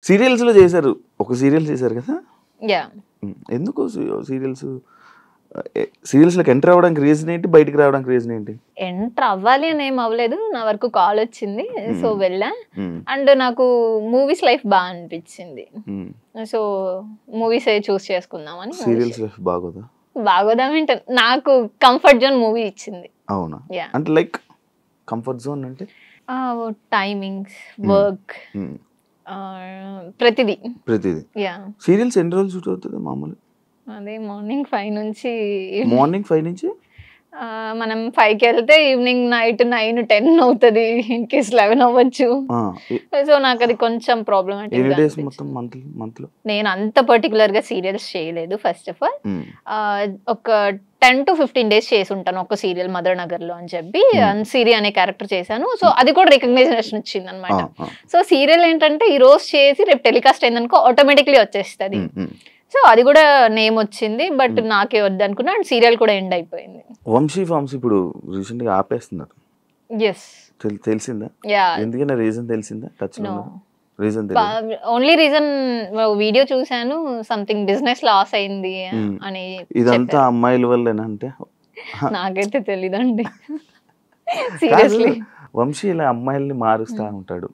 సీరియల్స్లో చేశారు, ఒక సీరియల్ చేశారు కదా. యా ఎందుకు సీరియల్స్లోకి ఎంటర్ అవ్వడానికి రీజన్ ఏంటి, బయటికి రావడానికి రీజన్ ఏంటి? ఎంటర్ అవ్వాలి అని ఏం అవ్వలేదు, నా వరకు కాల్ వచ్చింది సో వెళ్ళా. అండ్ నాకు మూవీస్ లైఫ్ బాగా అనిపించింది సో మూవీస్ చూస్ చేసుకుందామని. Serials life బాగోదా? బాగోదామంటే నాకు కంఫర్ట్ జోన్ మూవీ ఇచ్చింది. అవునా? అంటే లైక్ కంఫర్ట్ జోన్ అంటే టైమింగ్స్, వర్క్, ప్రతిదీ. యా సీరియల్స్ ఎన్ని రోజులు షూట్ అవుతుంది మామూలు? అదే మార్నింగ్ 5 నుంచి మనం 5కి వెళ్తే ఈవినింగ్ నైట్ 9, 10 అవుతుంది, ఇన్ కేస్ 11 అవ్వచ్చు. సో నాకు అది కొంచెం ప్రాబ్లమాటిక్. నేను అంత పర్టికులర్ గా సీరియల్స్ చేయలేదు. ఫస్ట్ ఆఫ్ ఆల్ ఒక 10 to 15 days చేసి ఉంటాను ఒక సీరియల్ మదర్ నగర్ లో అని చెప్పి సిరి అనే క్యారెక్టర్ చేశాను. సో అది కూడా రికగ్నైజేషన్ వచ్చింది అనమాట. సో సీరియల్ ఏంటంటే ఈ రోజు చేసి రేపు టెలికాస్ట్ అయిందనుకో ఆటోమేటిక్లీ వచ్చేస్తుంది. సో అది కూడా నేమ్ వచ్చింది, బట్ నాకే వద్దు అనుకున్నా. అండ్ సీరియల్ కూడా ఎండ్ అయిపోయింది. వంశీ ఫార్మ్స్ ఇప్పుడు రీసెంట్ గా ఆపేస్తున్నారు. yes తెలిసిందా? ఎందుకన్నా రీజన్ తెలిసిందా? టచ్ లో రీజన్ ఓన్లీ రీజన్ వీడియో చూసాను, సంథింగ్ బిజినెస్ లాస్ అయింది అని. ఇదంతా అమ్మాయిల వల్లేనా అంటే? నాకైతే తెలీదండి సీరియస్లీ. వంశీ ఇలా అమ్మాయిల్ని మారుస్తా ఉంటాడు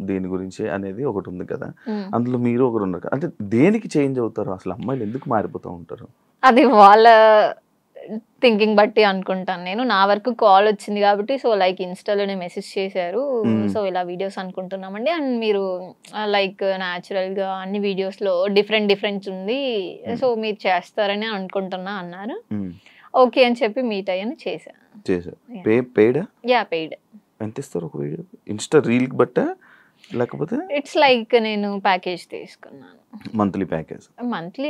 దీని గురించి అనేది ఒకటి ఉంది కదా, అందులో మీరు ఒకరు ఉన్నారు కదా. అంటే దేనికి చేంజ్ అవుతారు అసలు? అమ్మాయిలు ఎందుకు మారిపోతూ ఉంటారు? అది వాళ్ళ థింకింగ్ బట్టి అనుకుంటాను నేను. నా వరకు కాల్ వచ్చింది కాబట్టి సో లైక్ ఇన్స్టాలోనే మెసేజ్ చేశారు, సో ఇలా వీడియోస్ అనుకుంటున్నామండి అండ్ మీరు లైక్ న్యాచురల్ గా అన్ని వీడియోస్ లో డిఫరెంట్ ఉంది, సో మీరు చేస్తారని అనుకుంటున్నా అన్నారు. ఓకే అని చెప్పి మీట్ అయ్యాను, చేశాను. Yeah paid. ఎంత ఇస్తారు ఒక వీడియో? ఇన్స్టా రీల్ బట్ట లేకపోతే ఇట్స్ లైక్ నేను ప్యాకేజ్ తీసుకున్నాను, మంత్లీ ప్యాకేజ్. మంత్లీ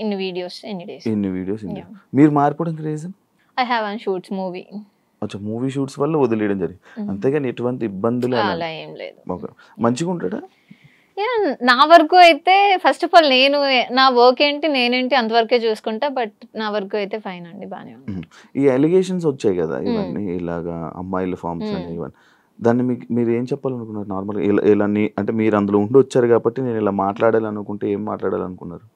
ఇన్ని వీడియోస్ ఎన్ని డేస్. మీరు మారిపోవడానికి reason? I have one shoots movie. అచ్చా, మూవీ షూట్స్ వల్ల వదిలేయడం జరిగింది, అంతేగాని ఎటువంటి ఇబ్బందులు అలా ఏం లేదు. మంచిగా ఉంటాడా? నా వరకు అయితే ఫస్ట్ ఆఫ్ ఆల్ నేను నా వర్క్ ఏంటి నేనేంటి అంతవరకే చూసుకుంటా, బట్ నా వరకు అయితే ఫైన్ అండి, బానే ఉంది. ఈ అలిగేషన్స్ వచ్చాయి కదా ఇవన్నీ, ఇలాగా అమ్మాయిల ఫార్మ్స్ అని ఇవన్నీ, దాన్ని మీరు ఏం చెప్పాలనుకున్నారు నార్మల్గా? ఇలా అంటే మీరు అందులో ఉండి వచ్చారు కాబట్టి నేను ఇలా మాట్లాడాలనుకుంటే ఏం మాట్లాడాలనుకున్నారు?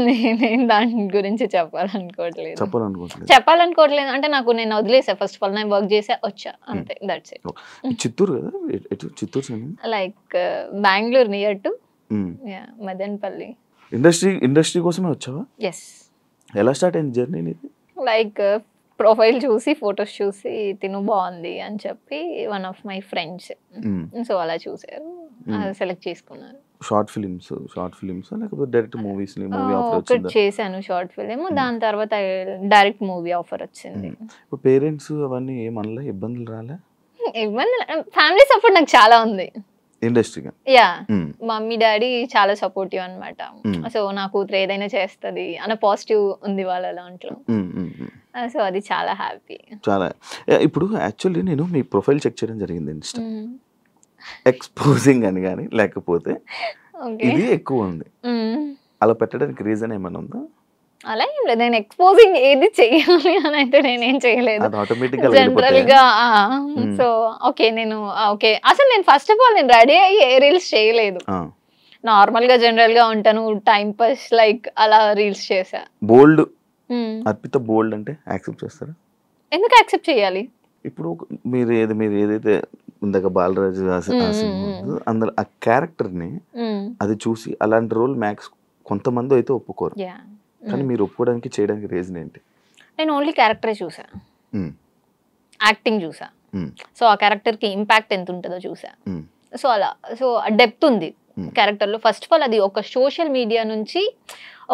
నేనేం దాని గురించి చెప్పాలనుకోవట్లేదు అంటే నాకు నేను వదిలేసా. ఫస్ట్ ఆఫ్ ఆల్ నేను వర్క్ చేసా వచ్చా అంతే, దట్స్ ఇట్. చిత్తూరు కదా? Chittoor like Bengaluru near to Madanapalle. Industry కోసమే వచ్చావా? ఎస్. ఎలా స్టార్ట్ అయింది జర్నీ నీది? లైక్ ప్రొఫైల్ చూసి ఫొటోస్ చూసి తిను బాగుంది అని చెప్పి one of my friends so అలా చూసారు, సెలెక్ట్ చేసుకున్నారు. షార్ట్ ఫిలిమ్స్ లేకపోతే డైరెక్ట్ మూవీస్? ఒకటి చేశాను షార్ట్ ఫిలిం, దాని తర్వాత డైరెక్ట్ మూవీ ఆఫర్ వచ్చింది. ఇప్పుడు పేరెంట్స్ అవన్నీ ఏమనలే, ఇబ్బందులు రాలే? ఫ్యామిలీ సపోర్ట్ నాకు చాలా ఉంది ఇండస్ట్రీగా. యా, మమ్మీ డాడీ చాలా సపోర్టివ్ అనమాట. సో నా కూతురు ఏదైనా చేస్తుంది అన్న పాజిటివ్ ఉంది వాళ్ళ దాంట్లో, సో అది చాలా హ్యాపీ. చాలా. ఇప్పుడు యాక్చువల్లీ నేను మీ ప్రొఫైల్ చెక్ చేయడం జరిగింది ఇన్స్టా, ఎక్స్పోజింగ్ అని కానీ లేకపోతే ఇది ఎక్కువ ఉంది, అలా పెట్టడానికి రీజన్ ఏమైనా ఉందా? అలా ఏం లేదు, నేను ఎక్స్పోజింగ్ ఏది చెయ్యాలి అని అయితే నేనేం చేయలేదు జనరల్ గా. సో ఓకే నేను ఓకే అసలు నేను ఫస్ట్ ఆఫ్ ఆల్ నేను రెడీ అయ్యి ఏ రీల్స్ చేయలేదు, నార్మల్ గా జనరల్ గా ఉంటాను, టైం పాస్ లైక్ అలా రీల్స్ చేసా. బోల్డ్ అర్పిత బోల్డ్ అంటే యాక్సెప్ట్ చేస్తారా? ఎందుకు యాక్సెప్ట్ చేయాలి? ఇప్పుడు మీరు ఏదైతే ఇందాక బాలరాజు అందులో ఆ క్యారెక్టర్ ని అది చూసి అలాంటి రోల్ మ్యాక్స్ కొంతమంది అయితే ఒప్పుకోరు, కానీ మీరు ఒప్పుకోవడానికి చేయడానికి రీజన్ ఏంటి? నేను ఓన్లీ క్యారెక్టరే చూసా, యాక్టింగ్ చూసా, సో ఆ క్యారెక్టర్ కి ఇంపాక్ట్ ఎంత ఉంటుందో చూసా. సో అలా సో డెప్త్ ఉంది క్యారెక్టర్ లో. ఫస్ట్ ఆఫ్ ఆల్ అది ఒక సోషల్ మీడియా నుంచి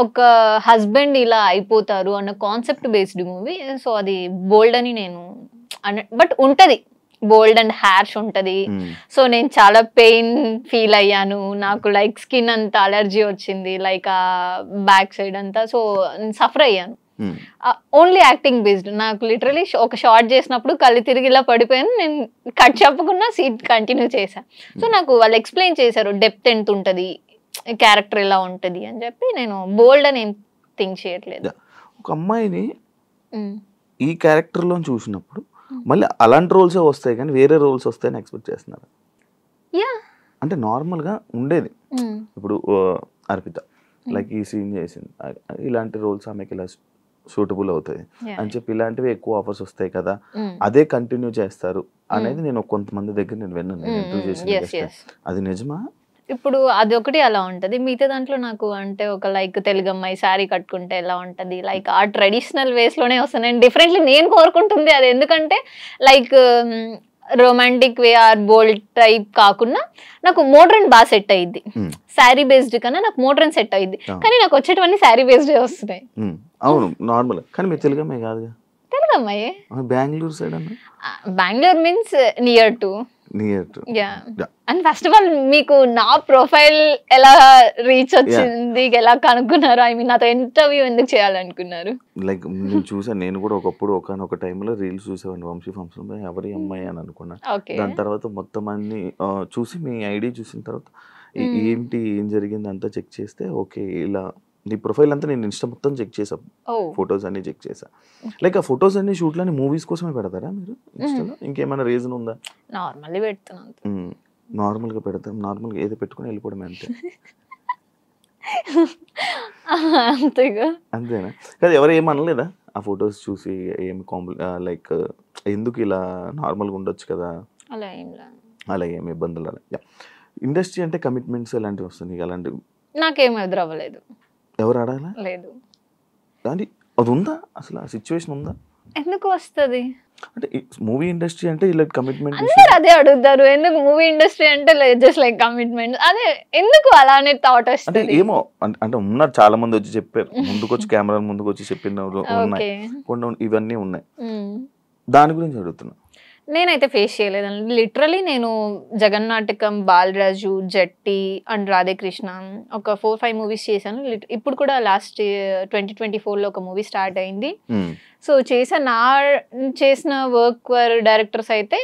ఒక హస్బెండ్ ఇలా అయిపోతారు అన్న కాన్సెప్ట్ బేస్డ్ మూవీ. సో అది బోల్డ్ అని నేను బట్ ఉంటది, బోల్డ్ అండ్ హ్యార్ష్ ఉంటది. సో నేను చాలా పెయిన్ ఫీల్ అయ్యాను, నాకు లైక్ స్కిన్ అంతా అలర్జీ వచ్చింది, లైక్ ఆ బ్యాక్ సైడ్ అంతా, సో సఫర్ అయ్యాను. Only acting based. నాకు లిటరలీ ఒక షార్ట్ చేసినప్పుడు కళ్ళు తిరిగి ఇలా పడిపోయాను, నేను కట్ చెప్పకుండా సీట్ కంటిన్యూ చేశాను. సో నాకు వాళ్ళు ఎక్స్ప్లెయిన్ చేశారు డెప్త్ ఎంత ఉంటది, క్యారెక్టర్ ఎలా ఉంటది అని చెప్పి. నేను బోల్డ్ అని ఏం థింక్ చేయట్లేదు. ఒక అమ్మాయిని ఈ క్యారెక్టర్ లో చూసినప్పుడు మళ్ళీ అలాంటి రోల్సే వస్తాయి కానీ వేరే రోల్స్ వస్తాయని ఎక్స్పెక్ట్ చేస్తున్నారు? యా అంటే నార్మల్గా ఉండేది. ఇప్పుడు అర్పిత లైక్ ఈ సీన్ చేసింది, ఇలాంటి రోల్స్ ఆమెకి ఇలా సూటబుల్ అవుతాయి అని చెప్పి ఇలాంటివి ఎక్కువ ఆఫర్స్ వస్తాయి కదా, అదే కంటిన్యూ చేస్తారు అనేది నేను కొంతమంది దగ్గర నేను విన్నాను ఇంటర్వ్యూ చేసిన. అది నిజమా? ఇప్పుడు అది ఒకటి అలా ఉంటది, మిగతా దాంట్లో నాకు అంటే ఒక లైక్ తెలుగు అమ్మాయి శారీ కట్టుకుంటే ఎలా ఉంటది, లైక్ ఆ ట్రెడిషనల్ వేస్ లోనే వస్తాను నేను డిఫరెంట్లీ నేను కోరుకుంటుంది అది. ఎందుకంటే like romantic way or bold type కాకుండా నాకు మోడ్రన్ బాగా సెట్ అయ్యిద్ది. శారీ బేస్డ్ కన్నా నాకు మోడ్రన్ సెట్ అయ్యిద్ది, కానీ నాకు వచ్చేటవన్నీ శారీ బేస్డ్ వస్తున్నాయి. అవును నార్మల్, కానీ మీరు తెలుగు అమ్మాయి కాదుగా. తెలుగు అమ్మాయి బెంగళూరు సైడ్ అన్న. Bengaluru means near to. And first of all మీకు నా ప్రొఫైల్ ఎలా రీచ్ వచ్చింది, ఎలా కనుక్కున్నారు, ఐ మీన్ నాతో ఇంటర్వ్యూ ఎందుకు చేయాలనుకున్నారు? లైక్ నేను చూసాను, నేను కూడా ఒకప్పుడు ఒకనొక టైంలో రీల్స్ చూసేవాడిని వంశీ ఫంక్షన్, ఎవరి అమ్మాయి అని అనుకున్నాను. దాని తర్వాత మొత్తం అన్ని చూసి మీ ఐడి చూసిన తర్వాత ఏంటి ఏం జరిగింది అంతా చెక్ చేస్తే ఓకే ఇలా నీ ప్రొఫైల్ అంతా నేను ఇన్స్టా మొత్తం చెక్ చేసా, ఫొటోస్ అన్ని చెక్ చేసా. లైక్ ఆ ఫొటోస్ అన్ని షూట్లని మూవీస్ కోసమే పెడతారా మీరు ఇన్స్టాలో? ఇంకేమైనా రీజన్ ఉందా? నార్మల్లీ పెడుతున్నాను. నార్మల్గా పెడతాం, నార్మల్గా ఏదో పెట్టుకుని వెళ్ళిపోవడం అంతే. అంతేగా. అంతేనా? కాదు ఎవరు ఏమనలేదా ఆ ఫొటోస్ చూసి? ఏమి లైక్ ఎందుకు ఇలా నార్మల్గా ఉండొచ్చు కదా, అలా ఏం లేదు, అలా ఏమి ఇబ్బందులు? అలా ఇండస్ట్రీ అంటే కమిట్మెంట్స్ అలాంటివి వస్తుంది, అలాంటివి నాకేం ఎదురవ్వలేదు. ఎవరు ఆడాలా? లేదు. కానీ అది ఉందా అసలు, ఆ సిచ్యువేషన్ ఉందా? ఎందుకు వస్తుంది అంటే మూవీ ఇండస్ట్రీ అంటే ఇలా కమిట్మెంట్ అందరూ అదే అడుగుతారు, ఎందుకు మూవీ ఇండస్ట్రీ అంటే జస్ట్ లైక్ కమిట్మెంట్, అదే ఎందుకు అలానే థాట్ వస్తుంది? అంటే ఏమో అంటే ఉన్నారు చాలా మంది వచ్చి చెప్పారు, ముందుకు వచ్చి కెమెరా ముందుకు వచ్చి చెప్పినవి ఉన్నాయి, కొన్ని ఇవన్నీ ఉన్నాయి. దాని గురించి అడుగుతున్నా. నేనైతే ఫేస్ చేయలేదండి. లిటరలీ నేను జగన్నాటకం, బాలరాజు, జట్టి అండ్ రాధేకృష్ణ ఒక 4-5 మూవీస్ చేశాను. ఇప్పుడు కూడా లాస్ట్ 2024లో ఒక మూవీ స్టార్ట్ అయింది. సో చేసిన వర్క్ డైరెక్టర్స్ అయితే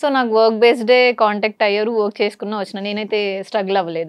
సో నాకు వర్క్ బేస్డే కాంటాక్ట్ అయ్యారు, వర్క్ చేసుకున్నా వచ్చిన. నేనైతే స్ట్రగుల్ అవ్వలేదు.